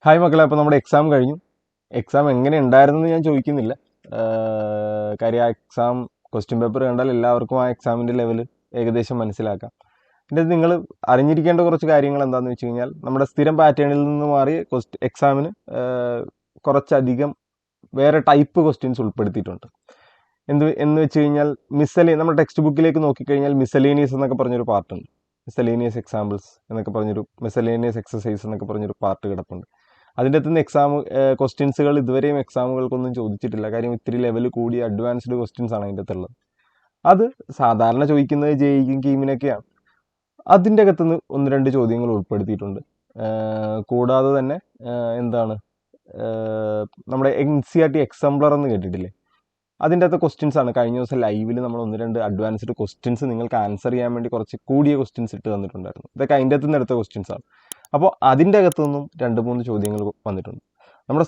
Hi മക്കളെ, അപ്പോൾ നമ്മുടെ എക്സാം കഴിഞ്ഞു. എക്സാം എങ്ങനെ ഉണ്ടായിരുന്നെന്ന് ഞാൻ ചോദിക്കുന്നില്ല. കാര്യം ആ എക്സാം ക്വസ്റ്റ്യൻ പേപ്പർ കണ്ടാൽ എല്ലാവർക്കും ആ എക്സാമിൻ്റെ ലെവൽ ഏകദേശം മനസ്സിലാക്കാം. എൻ്റെ നിങ്ങൾ അറിഞ്ഞിരിക്കേണ്ട കുറച്ച് കാര്യങ്ങൾ എന്താണെന്ന് വെച്ച് കഴിഞ്ഞാൽ, നമ്മുടെ സ്ഥിരം പാറ്റേണിൽ നിന്ന് മാറി എക്സാമിന് കുറച്ചധികം വേറെ ടൈപ്പ് ക്വസ്റ്റ്യൻസ് ഉൾപ്പെടുത്തിയിട്ടുണ്ട്. എന്ന് വെച്ച് കഴിഞ്ഞാൽ നമ്മുടെ ടെക്സ്റ്റ് ബുക്കിലേക്ക് നോക്കിക്കഴിഞ്ഞാൽ മിസലേനിയസ് എന്നൊക്കെ പറഞ്ഞൊരു പാർട്ടുണ്ട്. മിസലേനിയസ് എക്സാമ്പിൾസ് എന്നൊക്കെ പറഞ്ഞൊരു മിസലേനിയസ് എക്സസൈസ് എന്നൊക്കെ പറഞ്ഞൊരു പാർട്ട് കിടപ്പുണ്ട്. അതിൻ്റെ അകത്തുനിന്ന് ക്വസ്റ്റ്യൻസുകൾ ഇതുവരെയും എക്സാമുകൾക്കൊന്നും ചോദിച്ചിട്ടില്ല. കാര്യം ഇത്തിരി ലെവൽ കൂടി അഡ്വാൻസ്ഡ് ക്വസ്റ്റ്യൻസ് ആണ് അതിൻ്റെ അകത്തുള്ളത്. അത് സാധാരണ ചോദിക്കുന്നത് ജെഇക്കും കീമിനൊക്കെയാണ്. അതിൻ്റെ അകത്തുനിന്ന് ഒന്ന് രണ്ട് ചോദ്യങ്ങൾ ഉൾപ്പെടുത്തിയിട്ടുണ്ട്. കൂടാതെ തന്നെ നമ്മുടെ NCERT എക്സംപ്ലർ എന്ന് കേട്ടിട്ടില്ലേ? അതിൻ്റെ അകത്ത് ക്വസ്റ്റ്യൻസ് ആണ്. കഴിഞ്ഞ ദിവസം ലൈവിൽ നമ്മൾ ഒന്ന് രണ്ട് അഡ്വാൻസ്ഡ് ക്വസ്റ്റ്യൻസ് നിങ്ങൾക്ക് ആൻസർ ചെയ്യാൻ വേണ്ടി കുറച്ച് കൂടിയ ക്വസ്റ്റ്യൻസ് ഇട്ട് തന്നിട്ടുണ്ടായിരുന്നു. ഇതൊക്കെ അതിൻ്റെ അകത്ത് നിന്ന് എടുത്ത ക്വസ്റ്റ്യൻസ് ആണ്. അപ്പോൾ അതിൻ്റെ അകത്തു നിന്നും 2-3 ചോദ്യങ്ങൾ വന്നിട്ടുണ്ട്. നമ്മുടെ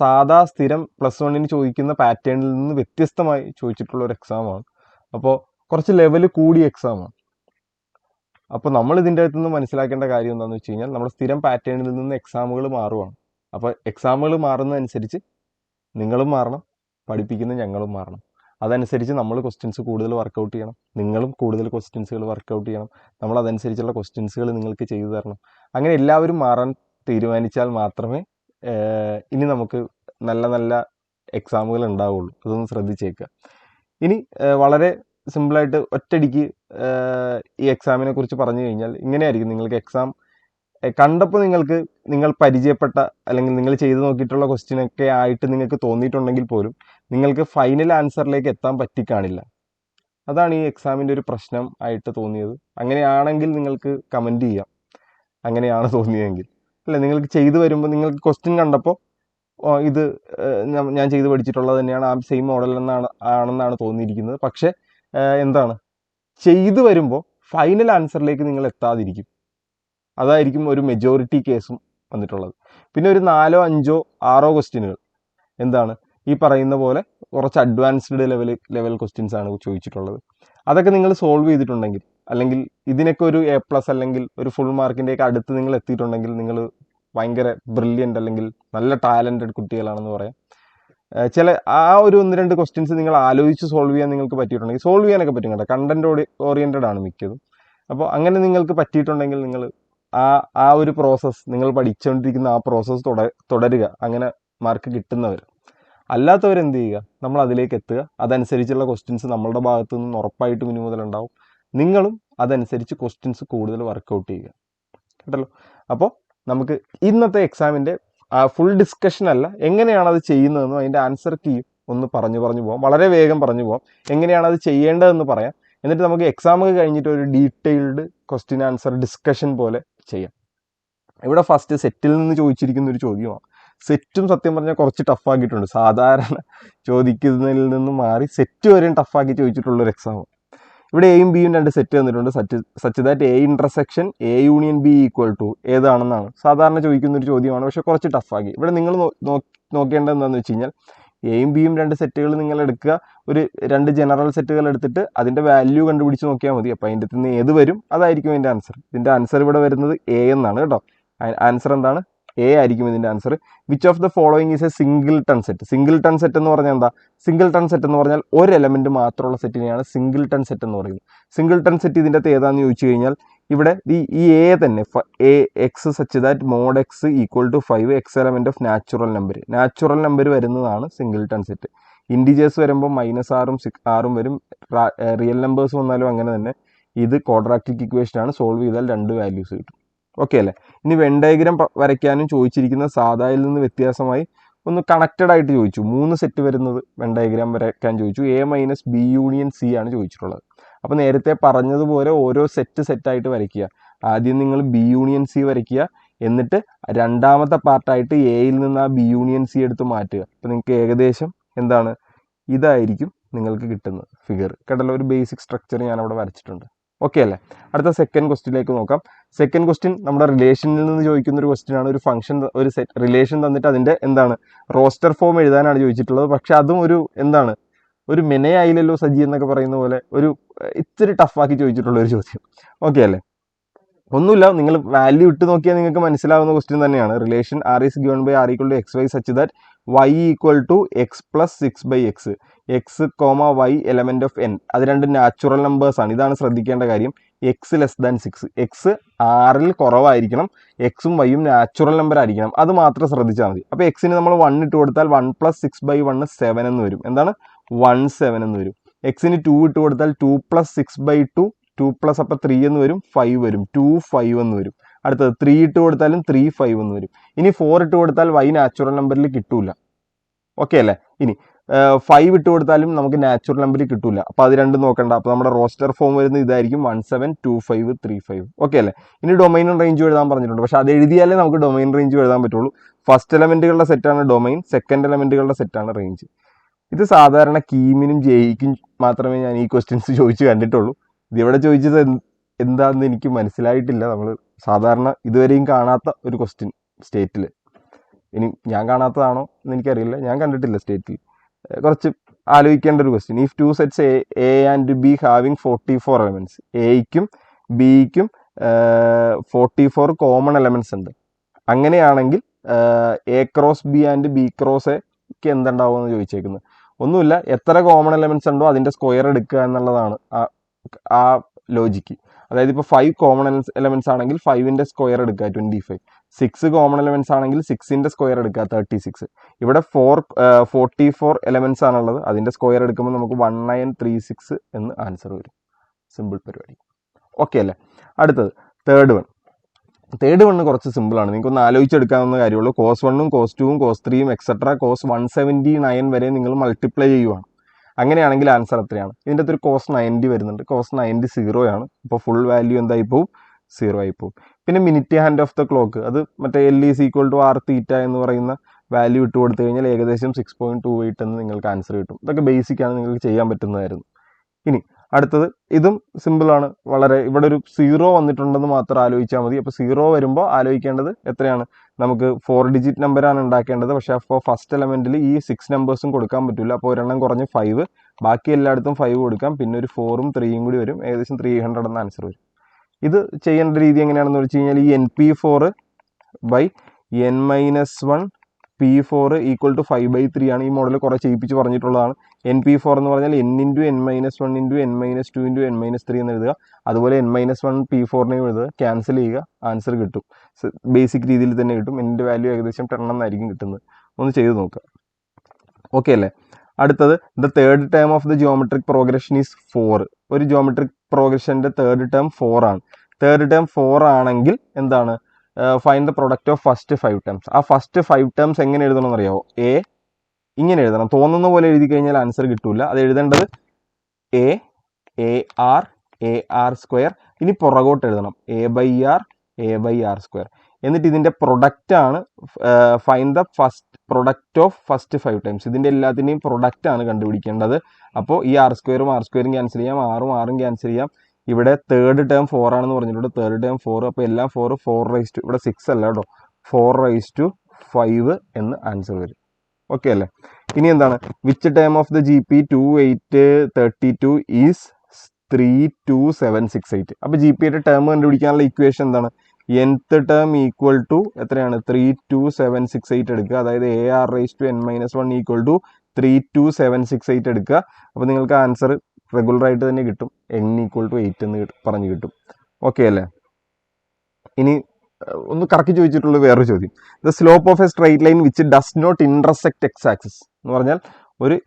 സാധാ സ്ഥിരം +1 ചോദിക്കുന്ന പാറ്റേണിൽ നിന്ന് വ്യത്യസ്തമായി ചോദിച്ചിട്ടുള്ള ഒരു എക്സാമാണ്. അപ്പോൾ കുറച്ച് ലെവൽ കൂടിയ എക്സാമാണ്. അപ്പോൾ നമ്മൾ ഇതിൻ്റെ അകത്തു നിന്ന് മനസ്സിലാക്കേണ്ട കാര്യം എന്താണെന്ന് വെച്ച് കഴിഞ്ഞാൽ, നമ്മുടെ സ്ഥിരം പാറ്റേണിൽ നിന്ന് എക്സാമുകൾ മാറുവാണ്. അപ്പോൾ എക്സാമുകൾ മാറുന്നതനുസരിച്ച് നിങ്ങളും മാറണം, പഠിപ്പിക്കുന്ന ഞങ്ങളും മാറണം. അതനുസരിച്ച് നമ്മൾ ക്വസ്റ്റ്യൻസ് കൂടുതൽ വർക്കൗട്ട് ചെയ്യണം, നിങ്ങളും കൂടുതൽ ക്വസ്റ്റ്യൻസുകൾ വർക്കൗട്ട് ചെയ്യണം. നമ്മൾ അതനുസരിച്ചുള്ള ക്വസ്റ്റ്യൻസുകൾ നിങ്ങൾക്ക് ചെയ്തു തരണം. അങ്ങനെ എല്ലാവരും മാറാൻ തീരുമാനിച്ചാൽ മാത്രമേ ഇനി നമുക്ക് നല്ല നല്ല എക്സാമുകൾ ഉണ്ടാവുള്ളൂ. അതൊന്ന് ശ്രദ്ധിച്ചേക്കുക. ഇനി വളരെ സിമ്പിളായിട്ട് ഒറ്റയടിക്ക് ഈ എക്സാമിനെ കുറിച്ച് പറഞ്ഞു കഴിഞ്ഞാൽ ഇങ്ങനെയായിരിക്കും. നിങ്ങൾക്ക് എക്സാം കണ്ടപ്പോൾ നിങ്ങൾ പരിചയപ്പെട്ട അല്ലെങ്കിൽ നിങ്ങൾ ചെയ്തു നോക്കിയിട്ടുള്ള ക്വസ്റ്റ്യനൊക്കെ ആയിട്ട് നിങ്ങൾക്ക് തോന്നിയിട്ടുണ്ടെങ്കിൽ പോലും നിങ്ങൾക്ക് ഫൈനൽ ആൻസറിലേക്ക് എത്താൻ പറ്റിക്കാണില്ല. അതാണ് ഈ എക്സാമിൻ്റെ ഒരു പ്രശ്നം ആയിട്ട് തോന്നിയത്. അങ്ങനെയാണെങ്കിൽ നിങ്ങൾക്ക് കമൻറ്റ് ചെയ്യാം, അങ്ങനെയാണ് തോന്നിയതെങ്കിൽ. അല്ല, നിങ്ങൾക്ക് ചെയ്തു വരുമ്പോൾ നിങ്ങൾക്ക് ക്വസ്റ്റ്യൻ കണ്ടപ്പോൾ ഇത് ഞാൻ ചെയ്ത് പഠിച്ചിട്ടുള്ളത് തന്നെയാണ്, ആ സെയിം മോഡൽ ആണെന്നാണ് തോന്നിയിരിക്കുന്നത്. പക്ഷേ ചെയ്തു വരുമ്പോൾ ഫൈനൽ ആൻസറിലേക്ക് നിങ്ങൾ എത്താതിരിക്കും. അതായിരിക്കും ഒരു മെജോറിറ്റി കേസും വന്നിട്ടുള്ളത്. പിന്നെ ഒരു 4, 5, 6 ക്വസ്റ്റ്യനുകൾ ഈ പറയുന്ന പോലെ കുറച്ച് അഡ്വാൻസ്ഡ് ലെവൽ ക്വസ്റ്റ്യൻസ് ആണ് ചോദിച്ചിട്ടുള്ളത്. അതൊക്കെ നിങ്ങൾ സോൾവ് ചെയ്തിട്ടുണ്ടെങ്കിൽ, അല്ലെങ്കിൽ ഇതിനൊക്കെ ഒരു A+ അല്ലെങ്കിൽ ഒരു ഫുൾ മാർക്കിൻ്റെയൊക്കെ അടുത്ത് നിങ്ങൾ എത്തിയിട്ടുണ്ടെങ്കിൽ നിങ്ങൾ ഭയങ്കര ബ്രില്യൻ്റ് അല്ലെങ്കിൽ നല്ല ടാലൻറ്റഡ് കുട്ടികളാണെന്ന് പറയാം. ആ ഒരു 1-2 ക്വസ്റ്റ്യൻസ് നിങ്ങൾ ആലോചിച്ച് സോൾവ് ചെയ്യാൻ നിങ്ങൾക്ക് പറ്റിയിട്ടുണ്ടെങ്കിൽ, സോൾവ് ചെയ്യാനൊക്കെ പറ്റും കേട്ടോ, കണ്ടന്റ് ഓറിയൻറ്റഡ് ആണ് മിക്കതും. അപ്പോൾ അങ്ങനെ നിങ്ങൾക്ക് പറ്റിയിട്ടുണ്ടെങ്കിൽ നിങ്ങൾ ആ ഒരു പ്രോസസ്സ്, നിങ്ങൾ പഠിച്ചുകൊണ്ടിരിക്കുന്ന ആ പ്രോസസ്സ് തുടരുക. അങ്ങനെ മാർക്ക് കിട്ടുന്നവർ. അല്ലാത്തവരെന്ത് ചെയ്യുക? നമ്മൾ അതിലേക്ക് എത്തുക. അതനുസരിച്ചുള്ള ക്വസ്റ്റ്യൻസ് നമ്മളുടെ ഭാഗത്തു നിന്ന് ഉറപ്പായിട്ടും ഇനി മുതലുണ്ടാവും. നിങ്ങളും അതനുസരിച്ച് ക്വസ്റ്റ്യൻസ് കൂടുതൽ വർക്കൗട്ട് ചെയ്യുക. കേട്ടല്ലോ? അപ്പോൾ നമുക്ക് ഇന്നത്തെ എക്സാമിൻ്റെ ഫുൾ ഡിസ്കഷൻ അല്ല, എങ്ങനെയാണ് അത് ചെയ്യുന്നതെന്നും അതിൻ്റെ ആൻസർ കീയും ഒന്ന് പറഞ്ഞു പോകാം. വളരെ വേഗം പറഞ്ഞു പോകാം. എങ്ങനെയാണ് അത് ചെയ്യേണ്ടതെന്ന് പറയാം. എന്നിട്ട് നമുക്ക് എക്സാമൊക്കെ കഴിഞ്ഞിട്ട് ഒരു ഡീറ്റെയിൽഡ് ക്വസ്റ്റ്യൻ ആൻസർ ഡിസ്കഷൻ പോലെ ചെയ്യാം. ഇവിടെ ഫസ്റ്റ് സെറ്റിൽ നിന്ന് ചോദിച്ചിരിക്കുന്ന ഒരു ചോദ്യമാണ്. സെറ്റും സത്യം പറഞ്ഞാൽ കുറച്ച് ടഫാക്കിയിട്ടുണ്ട്. സാധാരണ ചോദിക്കുന്നതിൽ നിന്ന് മാറി സെറ്റ് വരെയും ടഫാക്കി ചോദിച്ചിട്ടുള്ളൊരു എക്സാമാണ്. ഇവിടെ എയും ബിയും 2 സെറ്റ് തന്നിട്ടുണ്ട്. Such that A intersection A union B = ഏതാണെന്നാണ് സാധാരണ ചോദിക്കുന്നൊരു ചോദ്യമാണ്. പക്ഷേ കുറച്ച് ടഫാക്കി. ഇവിടെ നിങ്ങൾ നോക്കേണ്ടത് എന്താണെന്ന് വെച്ച് കഴിഞ്ഞാൽ, എയും ബിയും 2 സെറ്റുകൾ നിങ്ങൾ എടുക്കുക. ഒരു 2 ജനറൽ സെറ്റുകൾ എടുത്തിട്ട് അതിൻ്റെ വാല്യൂ കണ്ടുപിടിച്ച് നോക്കിയാൽ മതി. അപ്പോൾ അതിൻ്റെ നിന്ന് ഏത് വരും അതായിരിക്കും അതിൻ്റെ ആൻസർ. ഇതിൻ്റെ ആൻസർ ഇവിടെ വരുന്നത് A എന്നാണ് കേട്ടോ. ആൻസർ എന്താണ്? A ആയിരിക്കും ഇതിൻ്റെ answer. Which of the following is A singleton set? Singleton set എന്ന് പറഞ്ഞാൽ എന്താ? സിംഗിൾട്ടൺ സെറ്റ് എന്ന് പറഞ്ഞാൽ ഒരു എലമെൻറ്റ് മാത്രമുള്ള സെറ്റിനെയാണ് സിംഗിൾട്ടൺ സെറ്റ് എന്ന് പറയുന്നത്. സിംഗിൾട്ടൺ സെറ്റ് ഇതിൻ്റെ അകത്ത് ഏതാണെന്ന് ചോദിച്ചു കഴിഞ്ഞാൽ, ഇവിടെ ഈ A തന്നെ X such that mod X = 5 X element of natural number വരുന്നതാണ് സിംഗിൾട്ടൺ സെറ്റ്. ഇൻഡിജേഴ്സ് വരുമ്പോൾ -6ഉം 6ഉം വരും. റിയൽ നമ്പേഴ്സ് വന്നാലും അങ്ങനെ തന്നെ. ഇത് ക്വാഡ്രാറ്റിക് ഇക്വേഷനാണ്. സോൾവ് ചെയ്താൽ 2 വാല്യൂസ് കിട്ടും. ഓക്കെ അല്ലേ? ഇനി വെൻ ഡയഗ്രാം വരയ്ക്കാനും ചോദിച്ചിരിക്കുന്ന സാധായിൽ നിന്ന് വ്യത്യാസമായി ഒന്ന് കണക്റ്റഡ് ആയിട്ട് ചോദിച്ചു. 3 സെറ്റ് വരുന്നത് വെൻ ഡയഗ്രാം വരയ്ക്കാൻ ചോദിച്ചു. A - B യൂണിയൻ C ആണ് ചോദിച്ചിട്ടുള്ളത്. അപ്പോൾ നേരത്തെ പറഞ്ഞതുപോലെ ഓരോ സെറ്റായിട്ട് വരയ്ക്കുക. ആദ്യം നിങ്ങൾ B യൂണിയൻ C വരയ്ക്കുക. എന്നിട്ട് രണ്ടാമത്തെ പാർട്ടായിട്ട് Aയിൽ നിന്ന് ആ B യൂണിയൻ C എടുത്ത് മാറ്റുക. അപ്പോൾ നിങ്ങൾക്ക് ഏകദേശം ഇതായിരിക്കും നിങ്ങൾക്ക് കിട്ടുന്നത് ഫിഗർ. കേട്ടല്ലോ? ഒരു ബേസിക് സ്ട്രക്ചർ ഞാൻ അവിടെ വരച്ചിട്ടുണ്ട്. ഓക്കെ അല്ലേ? അടുത്ത സെക്കൻഡ് ക്വസ്റ്റ്യനിലേക്ക് നോക്കാം. സെക്കൻഡ് ക്വസ്റ്റ്യൻ നമ്മുടെ റിലേഷനിൽ നിന്ന് ചോദിക്കുന്ന ഒരു ക്വസ്റ്റ്യൻ ആണ്. ഒരു ഫംഗ്ഷൻ, ഒരു റിലേഷൻ തന്നിട്ട് അതിൻ്റെ റോസ്റ്റർ ഫോം എഴുതാനാണ് ചോദിച്ചിട്ടുള്ളത്. പക്ഷെ അതും ഒരു മെനയായില്ലല്ലോ സജി എന്നൊക്കെ പറയുന്ന പോലെ ഒരു ഇത്തിരി ടഫാക്കി ചോദിച്ചിട്ടുള്ള ഒരു ചോദ്യം. ഓക്കെ അല്ലേ? ഒന്നുമില്ല, നിങ്ങൾ വാല്യൂ ഇട്ട് നോക്കിയാൽ നിങ്ങൾക്ക് മനസ്സിലാവുന്ന ക്വസ്റ്റ്യൻ തന്നെയാണ്. Relation R is given by R equal to X Y such that Y equal to X plus 6/x, X comma Y element of N. അത് രണ്ട് നാച്ചുറൽ നമ്പേഴ്സ് ആണ്. ഇതാണ് ശ്രദ്ധിക്കേണ്ട കാര്യം. എക്സ് ലെസ് ദാൻ 6, എക്സ് ആറിൽ കുറവായിരിക്കണം, എക്സും വൈയും നാച്ചുറൽ നമ്പർ ആയിരിക്കണം. അത് മാത്രം ശ്രദ്ധിച്ചാൽ മതി. അപ്പോൾ എക്സിന് നമ്മൾ 1 ഇട്ട് കൊടുത്താൽ 1 + 6/1 7 എന്ന് വരും. എന്താണ് 17 എന്ന് വരും. എക്സിന് 2 ഇട്ട് കൊടുത്താൽ 2 + 6/2 2 പ്ലസ് അപ്പോൾ 3 എന്ന് വരും, 5 വരും, 25 എന്ന് വരും. അടുത്തത് 3 ഇട്ട് കൊടുത്താലും 35 എന്ന് വരും. ഇനി 4 ഇട്ട് കൊടുത്താൽ y നാച്ചുറൽ നമ്പറിൽ കിട്ടൂല. ഓക്കെ അല്ലേ? ഇനി 5 ഇട്ട് കൊടുത്താലും നമുക്ക് നാച്ചുറൽ നമ്പറിൽ കിട്ടൂല. അപ്പോൾ അത് രണ്ടും നോക്കണ്ട. അപ്പോൾ നമ്മുടെ റോസ്റ്റർ ഫോം വരുന്നത് ഇതായിരിക്കും 172535. ഓക്കെ അല്ലേ? ഇനി ഡൊമൈനും റേഞ്ചും എഴുതാൻ പറഞ്ഞിട്ടുണ്ട്. പക്ഷേ അത് എഴുതിയാലേ നമുക്ക് ഡൊമൈൻ റേഞ്ചും എഴുതാൻ പറ്റുള്ളൂ. ഫസ്റ്റ് എലമെന്റുകളുടെ സെറ്റാണ് ഡൊമൈൻ, സെക്കൻഡ് എലമെന്റുകളുടെ സെറ്റാണ് റേഞ്ച്. ഇത് സാധാരണ കീമിനും ജെയ്ക്കും മാത്രമേ ഞാൻ ഈ ക്വസ്റ്റ്യൻസ് ചോദിച്ച് കണ്ടിട്ടുള്ളൂ. ഇതിവിടെ ചോദിച്ചത് എന്താണെന്ന് എനിക്ക് മനസ്സിലായിട്ടില്ല. നമ്മൾ സാധാരണ ഇതുവരെയും കാണാത്ത ഒരു ക്വസ്റ്റ്യൻ സ്റ്റേറ്റിൽ. ഇനി ഞാൻ കാണാത്തതാണോ എന്ന് എനിക്കറിയില്ല, ഞാൻ കണ്ടിട്ടില്ല സ്റ്റേറ്റിൽ. കുറച്ച് ആലോചിക്കേണ്ട ഒരു question. If 2 sets A and B having 44 elements, എയ്ക്കും ബിക്കും 44 കോമൺ എലമെൻറ്റ്സ് ഉണ്ട്. അങ്ങനെയാണെങ്കിൽ A cross B and B cross എക്ക് എന്തുണ്ടാവുമെന്ന് ചോദിച്ചേക്കുന്നത്. ഒന്നുമില്ല, എത്ര കോമൺ എലമെൻറ്റ്സ് ഉണ്ടോ അതിൻ്റെ സ്ക്വയർ എടുക്കുക എന്നുള്ളതാണ് ആ ലോജിക്ക്. അതായത് ഇപ്പോൾ 5 കോമൺ എലമെൻറ്റ്സ് ആണെങ്കിൽ 5ൻ്റെ സ്ക്വയർ എടുക്കുക 25, 6 കോമൺ എലമെൻറ്റ്സ് ആണെങ്കിൽ 6ൻ്റെ സ്ക്വയർ എടുക്കുക 36. ഇവിടെ 44 എലമെൻറ്റ്സ് ആണുള്ളത്. അതിൻ്റെ സ്ക്വയർ എടുക്കുമ്പോൾ നമുക്ക് 1936 എന്ന് ആൻസർ വരും. സിമ്പിൾ പരിപാടി. ഓക്കെ അല്ലേ? അടുത്തത് തേർഡ് വൺ കുറച്ച് സിമ്പിളാണ്. നിങ്ങൾക്കൊന്ന് ആലോചിച്ചെടുക്കാവുന്ന കാര്യമുള്ളൂ. കോസ് 1ഉം കോസ് 2ഉം കോസ് 3ഉം എക്സെട്ര കോസ് 179 വരെ നിങ്ങൾ മൾട്ടിപ്ലൈ ചെയ്യുവാണ്. അങ്ങനെയാണെങ്കിൽ ആൻസർ എത്രയാണ്? ഇതിൻ്റെ അകത്തൊരു കോസ് 90 വരുന്നുണ്ട്. കോസ് 90 0 ആണ്. അപ്പോൾ ഫുൾ വാല്യൂ എന്തായി പോവും? 0 ആയി പോവും. പിന്നെ minute hand of the clock, അത് മറ്റേ L = R θ എന്ന് പറയുന്ന വാല്യൂ ഇട്ട് കൊടുത്തു കഴിഞ്ഞാൽ ഏകദേശം 6.28 എന്ന് നിങ്ങൾക്ക് ആൻസർ കിട്ടും. ഇതൊക്കെ ബേസിക്കാണ്, നിങ്ങൾക്ക് ചെയ്യാൻ പറ്റുന്നതായിരുന്നു. ഇനി അടുത്തത് ഇതും സിമ്പിളാണ് വളരെ. ഇവിടെ ഒരു 0 വന്നിട്ടുണ്ടെന്ന് മാത്രം ആലോചിച്ചാൽ മതി. അപ്പോൾ 0 വരുമ്പോൾ ആലോചിക്കേണ്ടത് എത്രയാണ്? നമുക്ക് 4 ഡിജിറ്റ് നമ്പറാണ് ഉണ്ടാക്കേണ്ടത്. പക്ഷേ അപ്പോൾ ഫസ്റ്റ് എലമെൻറ്റിൽ ഈ 6 നമ്പേഴ്സും കൊടുക്കാൻ പറ്റില്ല. അപ്പോൾ ഒരെണ്ണം കുറഞ്ഞ് 5, ബാക്കി എല്ലായിടത്തും 5 കൊടുക്കാം. പിന്നെ ഒരു 4ഉം 3യും കൂടി വരും. ഏകദേശം 300 എന്ന ആൻസർ വരും. ഇത് ചെയ്യേണ്ട രീതി എങ്ങനെയാണെന്ന് വെച്ച് കഴിഞ്ഞാൽ ഈ NP4/n-1 P4 = 5/3 ആണ്. ഈ മോഡൽ കുറേ ചെയ്യിപ്പിച്ച് പറഞ്ഞിട്ടുള്ളതാണ്. NP4 എന്ന് പറഞ്ഞാൽ n × n-1 × n-2 × n-3 എന്ന് എഴുതുക. അതുപോലെ n-1 P4 എഴുതുക, ക്യാൻസൽ ചെയ്യുക, ആൻസർ കിട്ടും. ബേസിക് രീതിയിൽ തന്നെ കിട്ടും. എൻ്റെ വാല്യൂ ഏകദേശം 10 എന്നായിരിക്കും കിട്ടുന്നത്. ഒന്ന് ചെയ്ത് നോക്കുക. ഓക്കെ അല്ലേ? അടുത്തത് the third term of the geometric progression is 4. ഒരു ജിയോമെട്രിക് പ്രോഗ്രഷൻ്റെ തേർഡ് ടേം 4 ആണ്. തേർഡ് ടേം 4 ആണെങ്കിൽ എന്താണ്? Find the product of first 5 terms. ആ ഫസ്റ്റ് 5 ടേംസ് എങ്ങനെ എഴുതണം എന്നറിയാമോ? ഇങ്ങനെ എഴുതണം. തോന്നുന്ന പോലെ എഴുതി കഴിഞ്ഞാൽ ആൻസർ കിട്ടൂല. അത് എഴുതേണ്ടത് AR². ഇനി പുറകോട്ട് എഴുതണം A/R² എന്നിട്ട് ഇതിൻ്റെ പ്രൊഡക്റ്റാണ് find the first product of first 5 times. ഇതിൻ്റെ എല്ലാത്തിൻ്റെയും പ്രൊഡക്റ്റാണ് കണ്ടുപിടിക്കേണ്ടത്. അപ്പോൾ ഈ R²ഉം ക്യാൻസൽ ചെയ്യാം, 6ഉം ക്യാൻസൽ ചെയ്യാം. ഇവിടെ തേർഡ് ടേം 4 ആണെന്ന് പറഞ്ഞിട്ടുണ്ട്. തേർഡ് ടേം 4, അപ്പോൾ എല്ലാം 4 ഇവിടെ 6 അല്ല കേട്ടോ, 4/5 എന്ന് ആൻസർ വരും. ഓക്കെ അല്ലേ? ഇനി എന്താണ്? Which term of the GP 2832 is 32768. അപ്പോൾ GPയുടെ ടേം കണ്ടുപിടിക്കാനുള്ള ഇക്വേഷൻ എന്താണ്? nth ടേം ഈക്വൽ ടു എത്രയാണ്? 32768 എടുക്കുക. അതായത് AR⁻n-1 = 32768 എടുക്കുക. അപ്പോൾ നിങ്ങൾക്ക് ആൻസർ റെഗുലറായിട്ട് തന്നെ കിട്ടും. n = 8 എന്ന് പറഞ്ഞു കിട്ടും. ഓക്കെ അല്ലേ? ഇനി ഒന്ന് കറക്കി ചോദിച്ചിട്ടുള്ള വേറൊരു ചോദ്യം. The slope of a straight line which does not intersect x axis എന്ന് പറഞ്ഞാൽ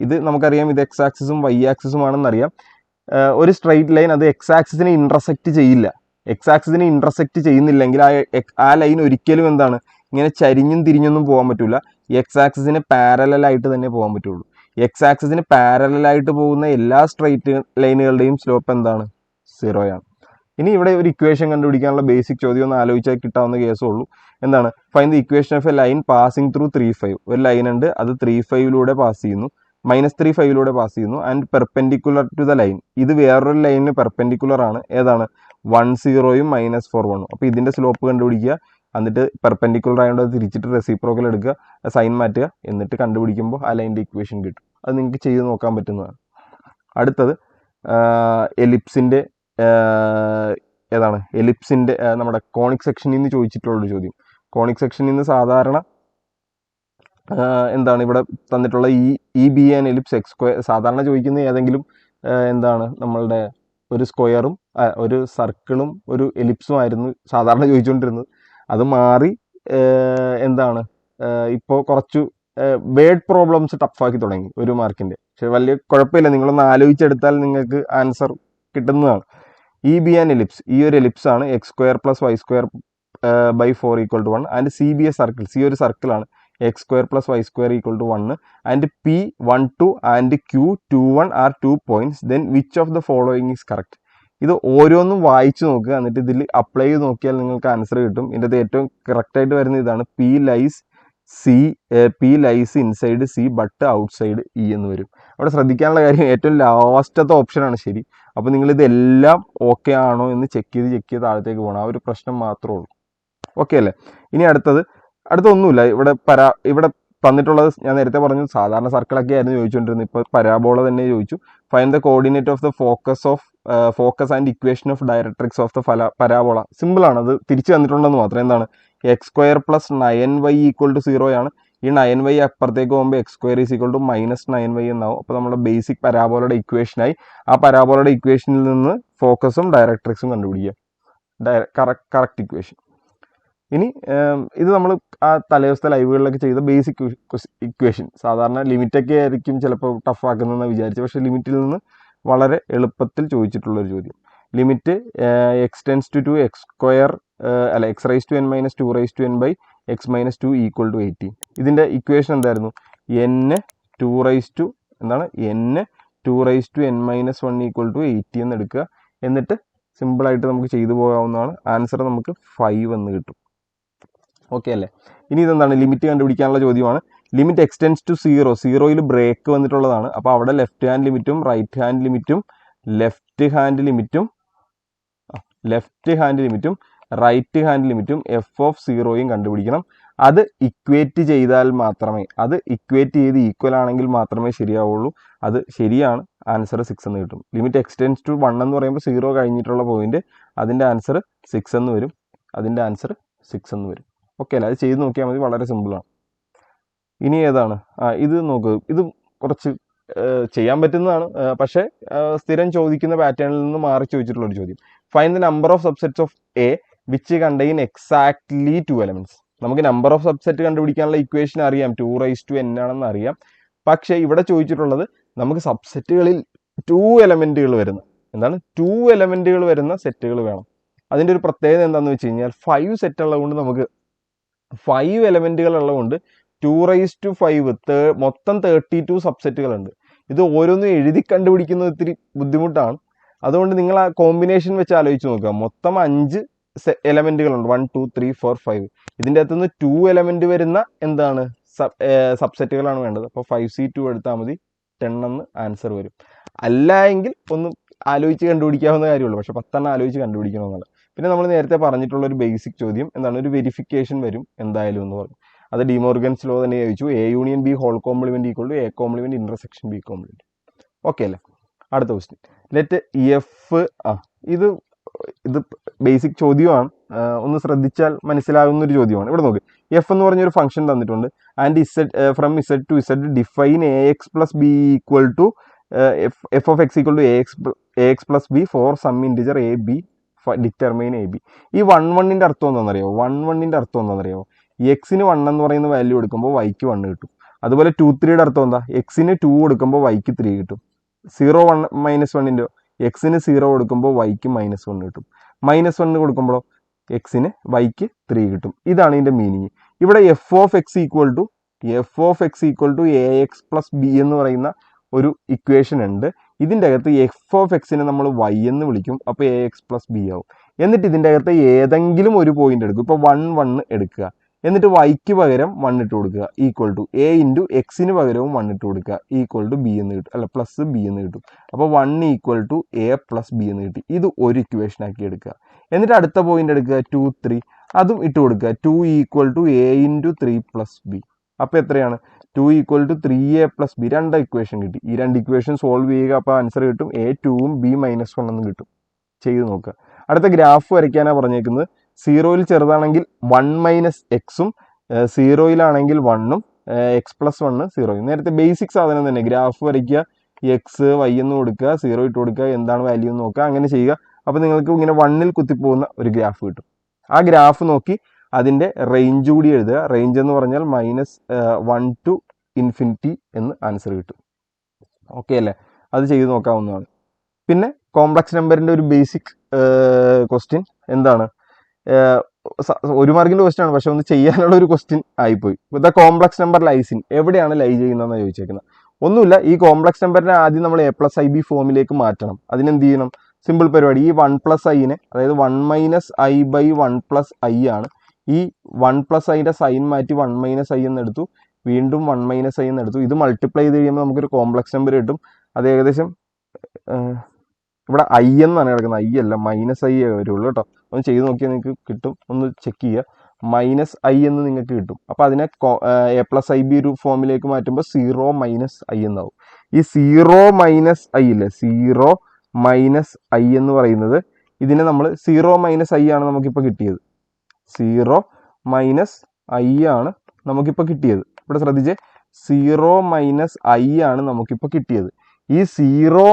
ഇത് നമുക്കറിയാം, ഇത് എക്സ് ആക്സിസും വൈ ആക്സിസും ആണെന്നറിയാം. ഒരു സ്ട്രൈറ്റ് ലൈൻ അത് എക്സ് ആക്സിസിനെ ഇൻറ്റർസെക്റ്റ് ചെയ്യില്ല. എക്സ് ആക്സിസിനെ ഇൻറ്റർസെക്റ്റ് ചെയ്യുന്നില്ലെങ്കിൽ ആ ലൈൻ ഒരിക്കലും എന്താണ്? ഇങ്ങനെ ചരിഞ്ഞും തിരിഞ്ഞൊന്നും പോകാൻ പറ്റില്ല. എക്സ് ആക്സിസിന് പാരലായിട്ട് തന്നെ പോകാൻ പറ്റുള്ളൂ. എക്സ് ആക്സിസിന് പാരലായിട്ട് പോകുന്ന എല്ലാ സ്ട്രൈറ്റ് ലൈനുകളുടെയും സ്ലോപ്പ് എന്താണ്? 0 ആണ്. ഇനി ഇവിടെ ഒരു ഇക്വേഷൻ കണ്ടുപിടിക്കാനുള്ള ബേസിക് ചോദ്യം ഒന്ന് ആലോചിച്ചാൽ കിട്ടാവുന്ന കേസുള്ളൂ. എന്താണ്? Find the equation of a line passing through 3,5. ഒരു ലൈൻ ഉണ്ട്, അത് 3,5ലൂടെ പാസ് ചെയ്യുന്നു, -3,5ലൂടെ പാസ് ചെയ്യുന്നു and perpendicular to the line. ഇത് വേറൊരു ലൈനിന് പെർപെൻഡിക്കുലർ ആണ്. ഏതാണ്? 1,0യും -4,1. അപ്പോൾ ഇതിൻ്റെ സ്ലോപ്പ് കണ്ടുപിടിക്കുക. എന്നിട്ട് പെർപെൻഡിക്കുലർ ആയതുകൊണ്ട് അത് തിരിച്ചിട്ട് റെസിപ്രോക്കൽ എടുക്കുക, സൈൻ മാറ്റുക, എന്നിട്ട് കണ്ടുപിടിക്കുമ്പോൾ ആ ലൈൻ്റെ ഇക്വേഷൻ കിട്ടും. അത് നിങ്ങൾക്ക് ചെയ്ത് നോക്കാൻ പറ്റുന്നതാണ്. അടുത്തത് എലിപ്സിൻ്റെ ഏതാണ് എലിപ്സിൻ്റെ നമ്മുടെ കോണിക് സെക്ഷനിൽ നിന്ന് ചോദിച്ചിട്ടുള്ളൊരു ചോദ്യം. കോണിക് സെക്ഷനിൽ നിന്ന് സാധാരണ എന്താണ് ഇവിടെ തന്നിട്ടുള്ള ഈ B and ellipse X square സാധാരണ ചോദിക്കുന്ന ഏതെങ്കിലും എന്താണ് നമ്മളുടെ ഒരു സ്ക്വയറും ഒരു സർക്കിളും ഒരു എലിപ്സും ആയിരുന്നു സാധാരണ ചോദിച്ചുകൊണ്ടിരുന്നത്. അത് മാറി എന്താണ് ഇപ്പോൾ കുറച്ചു വേർഡ് പ്രോബ്ലംസ് ടഫാക്കി തുടങ്ങി 1 മാർക്കിൻ്റെ. പക്ഷെ വലിയ കുഴപ്പമില്ല, നിങ്ങളൊന്ന് ആലോചിച്ചെടുത്താൽ നിങ്ങൾക്ക് ആൻസർ കിട്ടുന്നതാണ്. ഈ ബി ആൻഡ് എലിപ്സ് ഈ ഒരു എലിപ്സ് ആണ് x square plus y square by 4 = 1 and C be a circle, C ഒരു സർക്കിളാണ് x square plus y square = 1 and P 1 2 and Q 2 1 are 2 points, then which of the following is correct. ഇത് ഓരോന്നും വായിച്ചു നോക്കുക, എന്നിട്ട് ഇതിൽ apply ചെയ്ത് നോക്കിയാൽ നിങ്ങൾക്ക് ആൻസർ കിട്ടും. ഇതിൻ്റെ ഏറ്റവും കറക്റ്റായിട്ട് വരുന്ന ഇതാണ് P lies inside C but outside E എന്ന് വരും. അവിടെ ശ്രദ്ധിക്കാനുള്ള കാര്യം ഏറ്റവും ലാസ്റ്റത്തെ ഓപ്ഷനാണ് ശരി. അപ്പോൾ നിങ്ങളിതെല്ലാം ഓക്കെ ആണോ എന്ന് ചെക്ക് ചെയ്ത് താഴത്തേക്ക് പോകണം. ആ ഒരു പ്രശ്നം മാത്രമേ ഉള്ളൂ. ഓക്കെ അല്ലേ? ഇനി അടുത്തൊന്നുമില്ല. ഇവിടെ തന്നിട്ടുള്ളത് ഞാൻ നേരത്തെ പറഞ്ഞു സാധാരണ സർക്കിളൊക്കെ ആയിരുന്നു ചോദിച്ചുകൊണ്ടിരുന്നത്. ഇപ്പോൾ പരാബോള തന്നെ ചോദിച്ചു. Find the coordinate of the focus and equation of directrix of the parabola. സിമ്പിളാണ്, അത് തിരിച്ചു തന്നിട്ടുണ്ടെന്ന് മാത്രം. എന്താണ് എക്സ് സ്ക്വയർ പ്ലസ് 9y = 0 ആണ്. ഈ 9y അപ്പുറത്തേക്ക് പോകുമ്പോൾ X square is equal to -9y എന്നാവും. അപ്പോൾ നമ്മുടെ ബേസിക് പരാബോളയുടെ ഇക്വേഷനായി. ആ പരാബോളയുടെ ഇക്വേഷനിൽ നിന്ന് ഫോക്കസും ഡയറക്ട്രിക്സും കണ്ടുപിടിക്കുക. Correct equation. ഇനി ഇത് നമ്മൾ ആ തലേദിവസത്തെ ലൈവുകളിലൊക്കെ ചെയ്ത ബേസിക് ഇക്വേഷൻ. സാധാരണ ലിമിറ്റൊക്കെ ആയിരിക്കും ചിലപ്പോൾ ടഫാക്കുന്നതെന്ന് വിചാരിച്ചു, പക്ഷേ ലിമിറ്റിൽ നിന്ന് വളരെ എളുപ്പത്തിൽ ചോദിച്ചിട്ടുള്ളൊരു ചോദ്യം. Limit X tends to 2 X square X raise to n - 2 raise to n by X - 2 = 18. ഇതിൻ്റെ ഇക്വേഷൻ എന്തായിരുന്നു? n 2 raise to n 2 raise to n - 1 = 80 എന്ന് എടുക്കുക. എന്നിട്ട് സിമ്പിളായിട്ട് നമുക്ക് ചെയ്തു പോകാവുന്നതാണ്. ആൻസർ നമുക്ക് 5 എന്ന് കിട്ടും. ഓക്കെ അല്ലേ? ഇനി ഇതെന്താണ്? ലിമിറ്റ് കണ്ടുപിടിക്കാനുള്ള ചോദ്യമാണ്. ലിമിറ്റ് എക്സ്റ്റെൻസ് ടു 0, 0യിൽ ബ്രേക്ക് വന്നിട്ടുള്ളതാണ്. അപ്പോൾ അവിടെ ലെഫ്റ്റ് ഹാൻഡ് ലിമിറ്റും റൈറ്റ് ഹാൻഡ് ലിമിറ്റും റൈറ്റ് ഹാൻഡ് ലിമിറ്റും എഫ് ഓഫ് 0യും കണ്ടുപിടിക്കണം. അത് ഇക്വേറ്റ് ചെയ്താൽ മാത്രമേ, അത് ഇക്വേറ്റ് ചെയ്ത് ഈക്വൽ ആണെങ്കിൽ മാത്രമേ ശരിയാവുള്ളൂ. അത് ശരിയാണ്. ആൻസർ 6 എന്ന് കിട്ടും. ലിമിറ്റ് എക്സ്റ്റെൻസ് ടു 1 എന്ന് പറയുമ്പോൾ 0 കഴിഞ്ഞിട്ടുള്ള പോയിന്റ്, അതിൻ്റെ ആൻസർ 6 എന്ന് വരും. ഓക്കെ അല്ലേ? അത് ചെയ്ത് നോക്കിയാൽ മതി, വളരെ സിമ്പിളാണ്. ഇനി ഏതാണ്? ഇത് നോക്ക്, ഇത് കുറച്ച് ചെയ്യാൻ പറ്റുന്നതാണ്, പക്ഷേ സ്ഥിരം ചോദിക്കുന്ന പാറ്റേണിൽ നിന്ന് മാറി ചോദിച്ചിട്ടുള്ളൊരു ചോദ്യം. Find the number of subsets of A which contain exactly 2 elements. നമുക്ക് നമ്പർ ഓഫ് സബ്സെറ്റ് കണ്ടുപിടിക്കാനുള്ള ഇക്വേഷൻ അറിയാം, 2 റൈസ് ടു n ആണെന്ന് അറിയാം. പക്ഷേ ഇവിടെ ചോദിച്ചിട്ടുള്ളത് നമുക്ക് സബ്സെറ്റുകളിൽ 2 എലമെന്റുകൾ വരുന്ന 2 എലമെന്റുകൾ വരുന്ന സെറ്റുകൾ വേണം. അതിൻ്റെ ഒരു പ്രത്യേകത എന്താണെന്ന് വെച്ച് കഴിഞ്ഞാൽ 5 സെറ്റ് ഉള്ളതുകൊണ്ട് നമുക്ക് 5 എലമെന്റുകൾ ഉള്ളതുകൊണ്ട് 2 റൈസ് ടു 5 മൊത്തം 32 സബ്സെറ്റുകളുണ്ട്. ഇത് ഓരോന്നും എഴുതി കണ്ടുപിടിക്കുന്നത് ഇത്തിരി ബുദ്ധിമുട്ടാണ്. അതുകൊണ്ട് നിങ്ങൾ ആ കോമ്പിനേഷൻ വെച്ച് ആലോചിച്ച് നോക്കുക. മൊത്തം 5 എലമെന്റുകളുണ്ട്, 1 2 3 4 5. ഇതിൻ്റെ അകത്തുനിന്ന് 2 എലമെന്റ് വരുന്ന സബ്സെറ്റുകളാണ് വേണ്ടത്. അപ്പോൾ 5c2 എടുത്താൽ മതി, 10 എന്ന് ആൻസർ വരും. അല്ല എങ്കിൽ ഒന്ന് ആലോചിച്ച് കണ്ടുപിടിക്കാവുന്ന കാര്യമുള്ളൂ, പക്ഷെ 10 ആലോചിച്ച് കണ്ടുപിടിക്കണമെന്നുള്ളത്. പിന്നെ നമ്മൾ നേരത്തെ പറഞ്ഞിട്ടുള്ള ഒരു ബേസിക് ചോദ്യം ഒരു വെരിഫിക്കേഷൻ വരും എന്തായാലും എന്ന് പറഞ്ഞു. അത് ഡിമോർഗൻസ് ലോ തന്നെ ചോദിച്ചു. A union B whole complement = A complement intersection B complement. Okay അല്ലേ? അടുത്ത ക്വസ്റ്റ്യൻ. ലെറ്റ് എഫ് ഇത് ബേസിക് ചോദ്യമാണ്, ഒന്ന് ശ്രദ്ധിച്ചാൽ മനസ്സിലാകുന്ന ഒരു ചോദ്യമാണ്. ഇവിടെ നോക്ക്, എഫ് എന്ന് പറഞ്ഞൊരു ഫംഗ്ഷൻ തന്നിട്ടുണ്ട്. And from Z to Z define AX + B = f of x = AX + B for some integer AB determine AB. ഈ 1 1ന്റെ അർത്ഥം എന്താണെന്നറിയോ? 1 1ന്റെ അർത്ഥം എന്താണെന്നറിയോ? എക്സിന് 1 എന്ന് പറയുന്ന വാല്യൂ എടുക്കുമ്പോൾ വൈക്ക് 1 കിട്ടും. അതുപോലെ 2 3യുടെ അർത്ഥം എന്താ? എക്സിന് 2 കൊടുക്കുമ്പോൾ വൈക്ക് 3 കിട്ടും. 0 1 - 1ൻ്റെ എക്സിന് 0 കൊടുക്കുമ്പോൾ വൈക്ക് -1 കിട്ടും. -1 കൊടുക്കുമ്പോഴോ എക്സിന് വൈക്ക് 3 കിട്ടും. ഇതാണ് ഇതിൻ്റെ മീനിങ്. ഇവിടെ f of x = AX + B എന്ന് പറയുന്ന ഒരു ഇക്വേഷൻ ഉണ്ട്. ഇതിൻ്റെ അകത്ത് f of x-നെ നമ്മൾ y എന്ന് വിളിക്കും. അപ്പോൾ AX + B ആവും. എന്നിട്ട് ഇതിൻ്റെ അകത്ത് ഏതെങ്കിലും ഒരു പോയിന്റ് എടുക്കും. ഇപ്പോൾ 1 1 എടുക്കുക, എന്നിട്ട് വൈക്ക് പകരം 1 ഇട്ട് കൊടുക്കുക, A × എക്സിന് പകരവും 1 ഇട്ട് കൊടുക്കുക, B എന്ന് കിട്ടും, അല്ല +B എന്ന് കിട്ടും. അപ്പോൾ 1 = A + B എന്ന് കിട്ടി. ഇത് ഒരു ഇക്വേഷൻ ആക്കി എടുക്കുക. എന്നിട്ട് അടുത്ത പോയിന്റ് എടുക്കുക, 2 3, അതും ഇട്ട് കൊടുക്കുക, 2 = A × 3 + B. അപ്പോൾ എത്രയാണ്? 2 = 3A + B. 2 ഇക്വേഷൻ കിട്ടി. ഈ 2 ഇക്വേഷൻ സോൾവ് ചെയ്യുക, അപ്പോൾ ആൻസർ കിട്ടും A 2 ഉം B -1 എന്നും കിട്ടും. ചെയ്ത് നോക്കുക. അടുത്ത ഗ്രാഫ് വരയ്ക്കാനാണ് പറഞ്ഞേക്കുന്നത്. 0യിൽ ചെറുതാണെങ്കിൽ 1 - എക്സും 0യിലാണെങ്കിൽ 1ഉം x+1 0. നേരത്തെ ബേസിക് സാധനം തന്നെ, ഗ്രാഫ് വരയ്ക്കുക, എക്സ് വൈ എന്ന് കൊടുക്കുക, 0 ഇട്ട് കൊടുക്കുക, എന്താണ് വാല്യൂ എന്ന് നോക്കുക, അങ്ങനെ ചെയ്യുക. അപ്പോൾ നിങ്ങൾക്ക് ഇങ്ങനെ 1ൽ കുത്തിപ്പോകുന്ന ഒരു ഗ്രാഫ് കിട്ടും. ആ ഗ്രാഫ് നോക്കി അതിൻ്റെ റേഞ്ച് കൂടി എഴുതുക. റേഞ്ച് എന്ന് പറഞ്ഞാൽ -1 to ഇൻഫിനിറ്റി എന്ന് ആൻസർ കിട്ടും. ഓക്കെ അല്ലേ? അത് ചെയ്ത് നോക്കാവുന്നതാണ്. പിന്നെ കോംപ്ലക്സ് നമ്പറിൻ്റെ ഒരു ബേസിക് ക്വസ്റ്റ്യൻ എന്താണ്, 1 മാർക്കിൻ്റെ ക്വസ്റ്റ്യൻ ആണ്, പക്ഷെ ഒന്ന് ചെയ്യാനുള്ള ഒരു ക്വസ്റ്റ്യൻ ആയിപ്പോയി. The complex number lies in, എവിടെയാണ് ലൈ ചെയ്യുന്നതെന്ന് ചോദിച്ചേക്കുന്നത്. ഒന്നുമില്ല, ഈ കോംപ്ലക്സ് നമ്പറിനെ ആദ്യം നമ്മൾ a+ib ഫോമിലേക്ക് മാറ്റണം. അതിനെന്ത് ചെയ്യണം? സിമ്പിൾ പരിപാടി. ഈ 1+iനെ, അതായത് 1 - i/1+i ആണ്. ഈ 1+iൻ്റെ സൈൻ മാറ്റി 1 - i എന്നെടുത്തു, വീണ്ടും 1 - i എന്നെടുത്തു. ഇത് മൾട്ടിപ്ലൈ ചെയ്ത് കഴിയുമ്പോൾ നമുക്കൊരു കോംപ്ലക്സ് നമ്പർ കിട്ടും. അത് ഏകദേശം ഇവിടെ i എന്നാണ് കിടക്കുന്നത്, i അല്ല, -i വരുള്ളൂ കേട്ടോ. ഒന്ന് ചെയ്ത് നോക്കിയാൽ നിങ്ങൾക്ക് കിട്ടും, ഒന്ന് ചെക്ക് ചെയ്യുക. -i എന്ന് നിങ്ങൾക്ക് കിട്ടും. അപ്പോൾ അതിനെ a+ib ഒരു ഫോമിലേക്ക് മാറ്റുമ്പോൾ 0 - i എന്നാവും. ഈ 0 - i ഇല്ലേ, 0 - i എന്ന് പറയുന്നത്, ഇതിനെ നമ്മൾ 0 - i ആണ് നമുക്കിപ്പോൾ കിട്ടിയത്. 0 - i ആണ് നമുക്കിപ്പോൾ കിട്ടിയത്. ഇവിടെ ശ്രദ്ധിച്ചേ, 0 - i ആണ് നമുക്കിപ്പോൾ കിട്ടിയത്. ഈ 0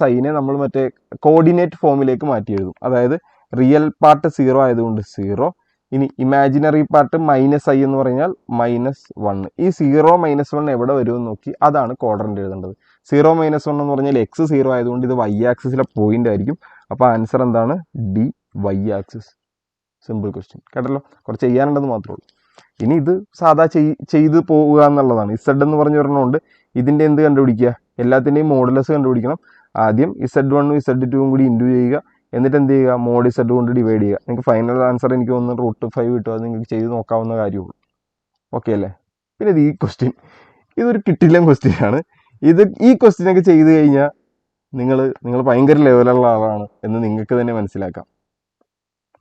- iനെ നമ്മൾ മറ്റേ കോർഡിനേറ്റ് ഫോമിലേക്ക് മാറ്റി എഴുതും. അതായത് റിയൽ പാർട്ട് 0 ആയതുകൊണ്ട് 0, ഇനി ഇമാജിനറി പാർട്ട് -i എന്ന് പറഞ്ഞാൽ -1. ഈ 0 - 1 എവിടെ വരുമെന്ന് നോക്കി അതാണ് ക്വാഡ്രന്റ് എഴുതേണ്ടത്. 0 - 1 എന്ന് പറഞ്ഞാൽ x 0 ആയതുകൊണ്ട് ഇത് y ആക്സിസിലെ പോയിന്റ് ആയിരിക്കും. അപ്പോൾ ആൻസർ എന്താണ്? D, y axis. Simple question കേട്ടല്ലോ. കുറച്ച് ചെയ്യാനുണ്ടെന്ന് മാത്രമേ ഉള്ളൂ. ഇനി ഇത് സാധാ ചെയ്ത് പോവുക എന്നുള്ളതാണ്. Z എന്ന് പറഞ്ഞ ഒരെണ്ണമുണ്ട്. ഇതിൻ്റെ എന്ത് കണ്ടുപിടിക്കുക? എല്ലാത്തിൻ്റെയും മോഡുലസ് കണ്ടുപിടിക്കണം. ആദ്യം Z1ഉം Z2ഉം കൂടി ഇൻറ്റു ചെയ്യുക, എന്നിട്ട് എന്ത് ചെയ്യുക? മോഡ് Z കൊണ്ട് ഡിവൈഡ് ചെയ്യുക. നിങ്ങൾക്ക് ഫൈനൽ ആൻസർ എനിക്ക് തോന്നുന്നു √5 കിട്ടും. അത് നിങ്ങൾക്ക് ചെയ്ത് നോക്കാവുന്ന കാര്യമുള്ളൂ. ഓക്കെ അല്ലേ? പിന്നെ ഈ ക്വസ്റ്റ്യൻ, ഇതൊരു കിട്ടില്ല ക്വസ്റ്റ്യൻ ആണ്. ഈ ക്വസ്റ്റ്യനൊക്കെ ചെയ്ത് കഴിഞ്ഞാൽ നിങ്ങൾ ഭയങ്കര ലെവലുള്ള ആളാണ് എന്ന് നിങ്ങൾക്ക് തന്നെ മനസ്സിലാക്കാം.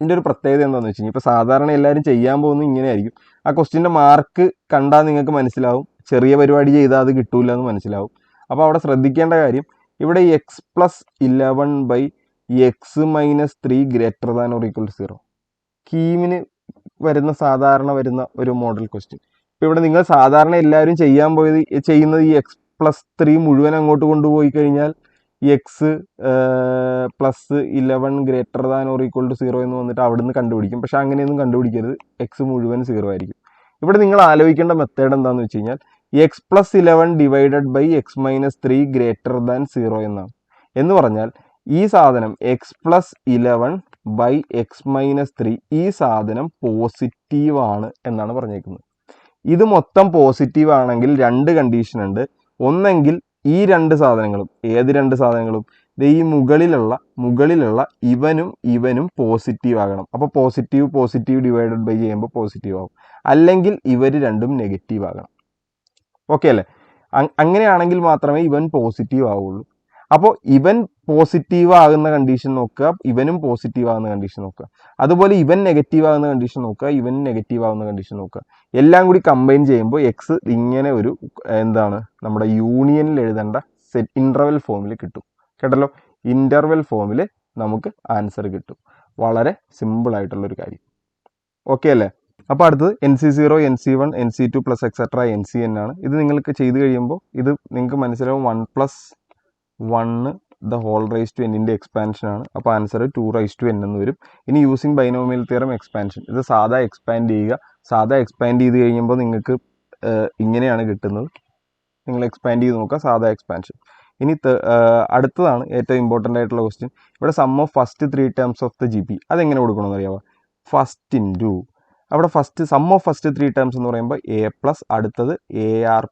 ഇതിൻ്റെ ഒരു പ്രത്യേകത എന്താണെന്ന് വെച്ച് കഴിഞ്ഞാൽ, ഇപ്പോൾ സാധാരണ എല്ലാവരും ചെയ്യാൻ പോകുന്നത് ഇങ്ങനെയായിരിക്കും. ആ ക്വസ്റ്റ്യൻ്റെ മാർക്ക് കണ്ടാൽ നിങ്ങൾക്ക് മനസ്സിലാവും, ചെറിയ പരിപാടി ചെയ്താൽ അത് കിട്ടൂല എന്ന് മനസ്സിലാവും. അപ്പോൾ അവിടെ ശ്രദ്ധിക്കേണ്ട കാര്യം, ഇവിടെ x+11/x-3 > 0 കീമിന് സാധാരണ വരുന്ന ഒരു മോഡൽ ക്വസ്റ്റ്യൻ. ഇപ്പോൾ ഇവിടെ നിങ്ങൾ സാധാരണ എല്ലാവരും ചെയ്യുന്നത് ഈ x+3 മുഴുവൻ അങ്ങോട്ട് കൊണ്ടുപോയി കഴിഞ്ഞാൽ x+11 > 0 എന്ന് വന്നിട്ട് അവിടെ നിന്ന് കണ്ടുപിടിക്കും. പക്ഷെ അങ്ങനെയൊന്നും കണ്ടുപിടിക്കരുത്, x മുഴുവൻ 0 ആയിരിക്കും. ഇവിടെ നിങ്ങൾ ആലോചിക്കേണ്ട മെത്തേഡ് എന്താണെന്ന് വെച്ച് കഴിഞ്ഞാൽ, x+11 / x-3 > 0 എന്നാണ്. എന്ന് പറഞ്ഞാൽ ഈ സാധനം x+11/x-3 ഈ സാധനം പോസിറ്റീവ് ആണ് എന്നാണ് പറഞ്ഞേക്കുന്നത്. ഇത് മൊത്തം പോസിറ്റീവ് ആണെങ്കിൽ 2 കണ്ടീഷൻ ഉണ്ട്. ഒന്നെങ്കിൽ ഈ 2 സാധനങ്ങളും, ഏത് 2 സാധനങ്ങളും, ഈ മുകളിലുള്ള ഇവനും പോസിറ്റീവ് ആകണം. അപ്പോൾ പോസിറ്റീവ് ഡിവൈഡഡ് ബൈ ചെയ്യുമ്പോൾ പോസിറ്റീവ് ആവും. അല്ലെങ്കിൽ ഇവർ രണ്ടും നെഗറ്റീവ് ആകണം. ഓക്കെ അല്ലേ? അങ്ങനെയാണെങ്കിൽ മാത്രമേ ഇവൻ പോസിറ്റീവ് ആവുള്ളൂ. അപ്പോൾ ഇവൻ പോസിറ്റീവ് ആകുന്ന കണ്ടീഷൻ നോക്കുക, ഇവനും പോസിറ്റീവ് ആകുന്ന കണ്ടീഷൻ നോക്കുക. അതുപോലെ ഇവൻ നെഗറ്റീവ് ആകുന്ന കണ്ടീഷൻ നോക്കുക, ഇവൻ നെഗറ്റീവ് ആകുന്ന കണ്ടീഷൻ നോക്കുക. എല്ലാം കൂടി കമ്പൈൻ ചെയ്യുമ്പോൾ എക്സ് ഇങ്ങനെ ഒരു നമ്മുടെ യൂണിയനിൽ എഴുതേണ്ട ഇൻ്റർവെൽ ഫോമിൽ കിട്ടും. കേട്ടല്ലോ? ഇൻ്റർവെൽ ഫോമിൽ നമുക്ക് ആൻസർ കിട്ടും. വളരെ സിമ്പിളായിട്ടുള്ളൊരു കാര്യം. ഓക്കെ അല്ലേ? അപ്പോൾ അടുത്തത് NC0, NC1, NC2 plus etcetera NCN ആണ്. ഇത് നിങ്ങൾക്ക് ചെയ്ത് കഴിയുമ്പോൾ ഇത് നിങ്ങൾക്ക് മനസ്സിലാവും 1+1 n എക്സ്പാൻഷൻ ആണ്. അപ്പോൾ ആൻസർ 2n എന്ന് വരും. ഇനി യൂസിങ് ബൈനോമിയൽ തിയറം എക്സ്പാൻഷൻ, ഇത് സാധാ എക്സ്പാൻഡ് ചെയ്യുക. സാധാ എക്സ്പാൻഡ് ചെയ്ത് കഴിയുമ്പോൾ നിങ്ങൾക്ക് ഇങ്ങനെയാണ് കിട്ടുന്നത്. നിങ്ങൾ എക്സ്പാൻഡ് ചെയ്ത് നോക്കുക, സാധാ എക്സ്പാൻഷൻ. ഇനി അടുത്തതാണ് ഏറ്റവും ഇമ്പോർട്ടൻ്റ് ആയിട്ടുള്ള ക്വസ്റ്റ്യൻ. ഇവിടെ sum of first 3 terms of the GP അതെങ്ങനെ കൊടുക്കണമെന്ന് അറിയാമോ? ഫസ്റ്റ് ഇൻറ്റു അവിടെ സം ഓഫ് ഫസ്റ്റ് 3 ടേംസ് എന്ന് പറയുമ്പോൾ A+, അടുത്തത് AR+,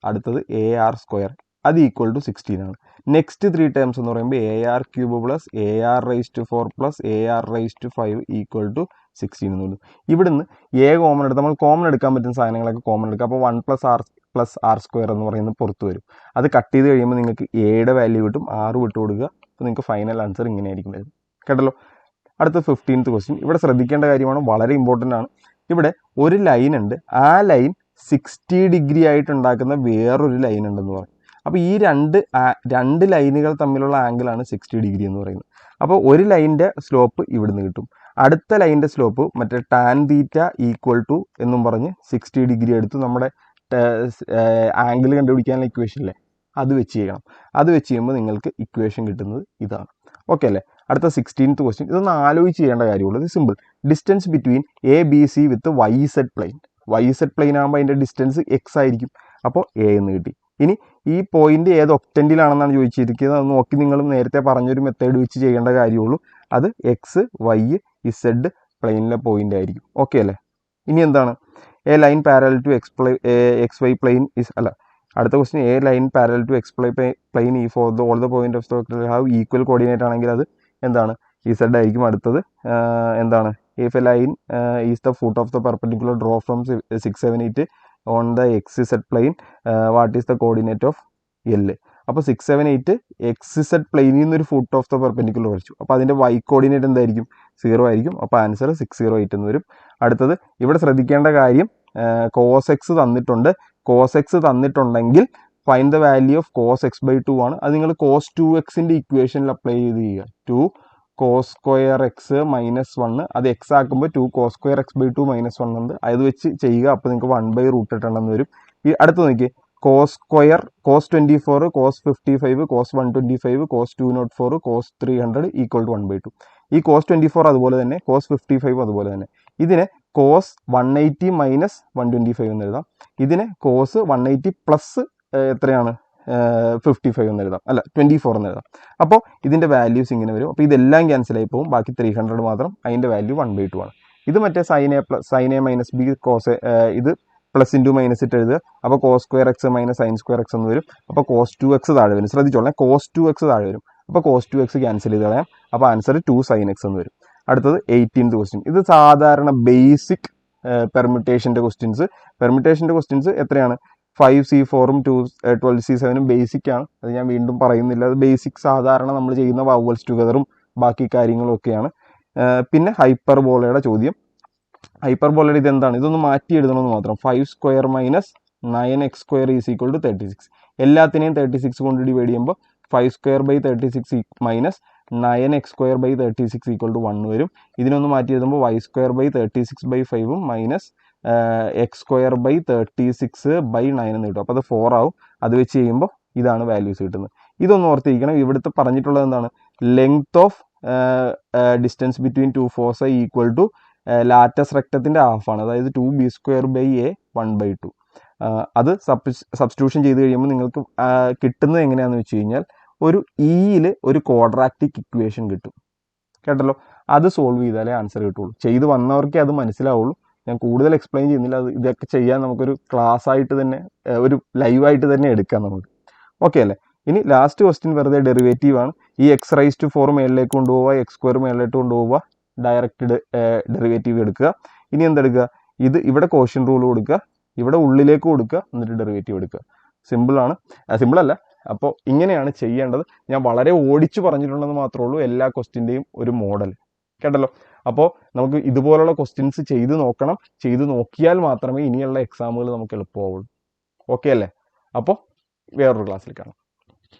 അടുത്തത് AR², അത് = 16 ആണ്. നെക്സ്റ്റ് 3 ടേംസ് എന്ന് പറയുമ്പോൾ AR³ + AR⁴ + AR⁵ = 16 എന്ന് വരും. ഇവിടുന്ന് കോമൺ എടുത്ത് നമ്മൾ കോമൺ എടുക്കാൻ പറ്റുന്ന സാധനങ്ങളൊക്കെ കോമൺ എടുക്കുക. അപ്പോൾ 1+R + R² എന്ന് പറയുന്നത് പുറത്ത് വരും. അത് കട്ട് ചെയ്ത് കഴിയുമ്പോൾ നിങ്ങൾക്ക് എയുടെ വാല്യൂ കിട്ടും. 6 വിട്ട് കൊടുക്കുക. അപ്പോൾ നിങ്ങൾക്ക് ഫൈനൽ ആൻസർ ഇങ്ങനെയായിരിക്കും വരുന്നത്. കേട്ടല്ലോ? അടുത്ത 15th ക്വസ്റ്റ്യൻ. ഇവിടെ ശ്രദ്ധിക്കേണ്ട കാര്യമാണ്, വളരെ ഇമ്പോർട്ടൻ്റ് ആണ്. ഇവിടെ ഒരു ലൈൻ ഉണ്ട്, ആ ലൈൻ 60 ഡിഗ്രി ആയിട്ട് ഉണ്ടാക്കുന്ന വേറൊരു ലൈൻ ഉണ്ടെന്ന് പറയും. അപ്പോൾ ഈ രണ്ട് ലൈനുകൾ തമ്മിലുള്ള ആംഗിളാണ് 60 ഡിഗ്രി എന്ന് പറയുന്നത്. അപ്പോൾ ഒരു ലൈനിൻ്റെ സ്ലോപ്പ് ഇവിടുന്ന് കിട്ടും, അടുത്ത ലൈനിൻ്റെ സ്ലോപ്പ് മറ്റേ ടാൻ തീറ്റ ഈക്വൽ ടു എന്നും പറഞ്ഞ് 60 ഡിഗ്രി എടുത്ത് നമ്മുടെ ആംഗിൾ കണ്ടുപിടിക്കാനുള്ള ഇക്വേഷനില്ലേ അത് വെച്ച് ചെയ്യണം. അത് വെച്ച് ചെയ്യുമ്പോൾ നിങ്ങൾക്ക് ഇക്വേഷൻ കിട്ടുന്നത് ഇതാണ്. ഓക്കെ അല്ലേ? അടുത്ത 16th ക്വസ്റ്റ്യൻ. ഇതൊന്ന് ആലോചിച്ച് ചെയ്യേണ്ട കാര്യമുള്ളൂ. ഇത് simple. Distance between A B C with YZ plane. YZ plane ആകുമ്പോൾ അതിൻ്റെ ഡിസ്റ്റൻസ് എക്സ് ആയിരിക്കും. അപ്പോൾ എ എന്ന് കിട്ടി. ഇനി ഈ പോയിന്റ് ഏത് ഒക്ടൻറ്റിലാണെന്നാണ് ചോദിച്ചിരിക്കുന്നത്. അത് നോക്കി നിങ്ങൾ നേരത്തെ പറഞ്ഞൊരു മെത്തേഡ് വെച്ച് ചെയ്യേണ്ട കാര്യമുള്ളൂ. അത് XYZ പ്ലെയിനിലെ പോയിന്റ് ആയിരിക്കും. ഓക്കെ അല്ലേ? ഇനി എന്താണ്? A line parallel to XY plane is അല്ല അടുത്ത question, a line parallel to XY plane ഈ for all the point of the have equal coordinate ആണെങ്കിൽ അത് എന്താണ്? Z ആയിരിക്കും. അടുത്തത് എന്താണ്? If a line is the foot of the perpendicular draw from 6, 7, 8 on the XZ plane what is the coordinate of L. അപ്പോൾ 6, 7, 8 XZ പ്ലെയിനിൽ നിന്നൊരു foot of the perpendicular വരച്ചു. അപ്പോൾ അതിൻ്റെ Y കോർഡിനേറ്റ് എന്തായിരിക്കും? 0 ആയിരിക്കും. അപ്പോൾ ആൻസർ 608 എന്ന് വരും. അടുത്തത് ഇവിടെ ശ്രദ്ധിക്കേണ്ട കാര്യം, cos x തന്നിട്ടുണ്ട്. cos x തന്നിട്ടുണ്ടെങ്കിൽ find the value of cos x/2 ആണ്. അത് നിങ്ങൾ cos 2x ഇക്വേഷനിൽ അപ്ലൈ ചെയ്ത് ചെയ്യുക. 2 cos square x - 1 അത് x ആക്കുമ്പോൾ 2 cos square x/2 - 1 ഉണ്ട്. അത് വെച്ച് ചെയ്യുക. അപ്പോൾ നിങ്ങൾക്ക് 1/√8 എന്ന് വരും. ഈ അടുത്ത് നോക്കി, cos square cos 24 cos 55 cos 125 cos 204 cos 300 equal to 1/2. ഈ cos 24 അതുപോലെ തന്നെ, cos 55 അതുപോലെ തന്നെ. ഇതിനെ cos 180 മൈനസ് 125 എന്ന് എഴുതാം. ഇതിനെ cos 180 പ്ലസ് എത്രയാണ്? 55 എന്ന് എഴുതാം, അല്ല 24 എന്ന് എഴുതാം. അപ്പോൾ ഇതിൻ്റെ വാല്യൂസ് ഇങ്ങനെ വരും. അപ്പോൾ ഇതെല്ലാം ക്യാൻസൽ ആയി പോകും. ബാക്കി 300 മാത്രം. അതിൻ്റെ വാല്യൂ 1/2 ആണ്. ഇത് മറ്റേ sin A minus B cos ഇത് പ്ലസ് ഇൻറ്റു മൈനസ് ഇട്ട് എഴുതുക. അപ്പോൾ cos square x minus sin square x എന്ന് വരും. അപ്പോൾ cos 2x താഴെ വരും. ശ്രദ്ധിച്ചോളാം, cos 2x താഴെ വരും. അപ്പോൾ cos 2x ക്യാൻസൽ ചെയ്ത് കളയാം. അപ്പോൾ ആൻസർ 2 sin x എന്ന് വരും. അടുത്തത് 18th ക്വസ്റ്റ്യൻ. ഇത് സാധാരണ ബേസിക് പെർമിറ്റേഷൻ്റെ ക്വസ്റ്റ്യൻസ്. പെർമിറ്റേഷൻ്റെ ക്വസ്റ്റ്യൻസ് എത്രയാണ്? 5C4 12C7 ബേസിക് ആണ്. അത് ഞാൻ വീണ്ടും പറയുന്നില്ല. അത് ബേസിക് സാധാരണ നമ്മൾ ചെയ്യുന്ന വവൽസ് ടുഗദറും ബാക്കി കാര്യങ്ങളും ഒക്കെയാണ്. പിന്നെ ഹൈപ്പർബോളയുടെ ചോദ്യം. ഹൈപ്പർബോളയുടെ ഇതെന്താണ്? ഇതൊന്ന് മാറ്റി എഴുതണമെന്ന് മാത്രം. 5 square minus 9x square is equal to 36. എല്ലാത്തിനെയും 36 കൊണ്ട് ഡിവൈഡ് ചെയ്യുമ്പോൾ 5 square by 36 minus 9x square by 36 equal to 1 വരും. ഇതിനൊന്ന് മാറ്റി എഴുതുമ്പോൾ y square by 36/5 minus x square by 36/9 എന്ന് കിട്ടും. അപ്പോൾ അത് 4 ആവും. അത് വെച്ച് ചെയ്യുമ്പോൾ ഇതാണ് വാല്യൂസ് കിട്ടുന്നത്. ഇതൊന്ന് ഓർത്തിരിക്കണം. ഇവിടുത്തെ പറഞ്ഞിട്ടുള്ളത് എന്താണ്? Length of distance between 2 foci equal to latus റെക്റ്റത്തിൻ്റെ ഹാഫാണ്. അതായത് 2b²/a 1/2. അത് സബ്സ്റ്റിറ്റ്യൂഷൻ ചെയ്ത് കഴിയുമ്പോൾ നിങ്ങൾക്ക് കിട്ടുന്നത് എങ്ങനെയാണെന്ന് വെച്ച് കഴിഞ്ഞാൽ ഒരു ഇയിൽ ഒരു ക്വാഡ്രാറ്റിക് ഇക്വേഷൻ കിട്ടും. കേട്ടല്ലോ? അത് സോൾവ് ചെയ്താലേ ആൻസർ കിട്ടുള്ളൂ. ചെയ്ത് വന്നവർക്കേ അത് മനസ്സിലാവുള്ളൂ. ഞാൻ കൂടുതൽ എക്സ്പ്ലെയിൻ ചെയ്യുന്നില്ല. അത് ഇതൊക്കെ ചെയ്യാൻ നമുക്കൊരു ക്ലാസ് ആയിട്ട് തന്നെ, ഒരു ലൈവായിട്ട് തന്നെ എടുക്കാം നമുക്ക്. ഓക്കെ അല്ലേ? ഇനി ലാസ്റ്റ് ക്വസ്റ്റ്യൻ വെറുതെ ഡെറിവേറ്റീവ് ആണ്. ഈ x⁴ മേളിലേക്ക് കൊണ്ടുപോവുക, x² മേളിലേക്ക് കൊണ്ടുപോവുക, ഡയറക്റ്റ് ഡെറിവേറ്റീവ് എടുക്കുക. ഇനി എന്തെടുക്കുക? ഇവിടെ കോഷ്യൻ റൂൾ കൊടുക്കുക, ഇവിടെ ഉള്ളിലേക്ക് കൊടുക്കുക, എന്നിട്ട് ഡെറിവേറ്റീവ് എടുക്കുക. സിമ്പിളാണ്. സിമ്പിളല്ല. അപ്പോൾ ഇങ്ങനെയാണ് ചെയ്യേണ്ടത്. ഞാൻ വളരെ ഓടിച്ചു പറഞ്ഞിട്ടുണ്ടെന്ന് മാത്രമേ ഉള്ളൂ. എല്ലാ ക്വസ്റ്റ്യൻ്റെയും ഒരു മോഡൽ. കേട്ടല്ലോ? അപ്പോൾ നമുക്ക് ഇതുപോലുള്ള ക്വസ്റ്റ്യൻസ് ചെയ്ത് നോക്കണം. ചെയ്ത് നോക്കിയാൽ മാത്രമേ ഇനിയുള്ള എക്സാമുകൾ നമുക്ക് എളുപ്പമാവുള്ളൂ. ഓക്കെ അല്ലേ? അപ്പോൾ വേറൊരു ക്ലാസ്സിൽ കാണാം.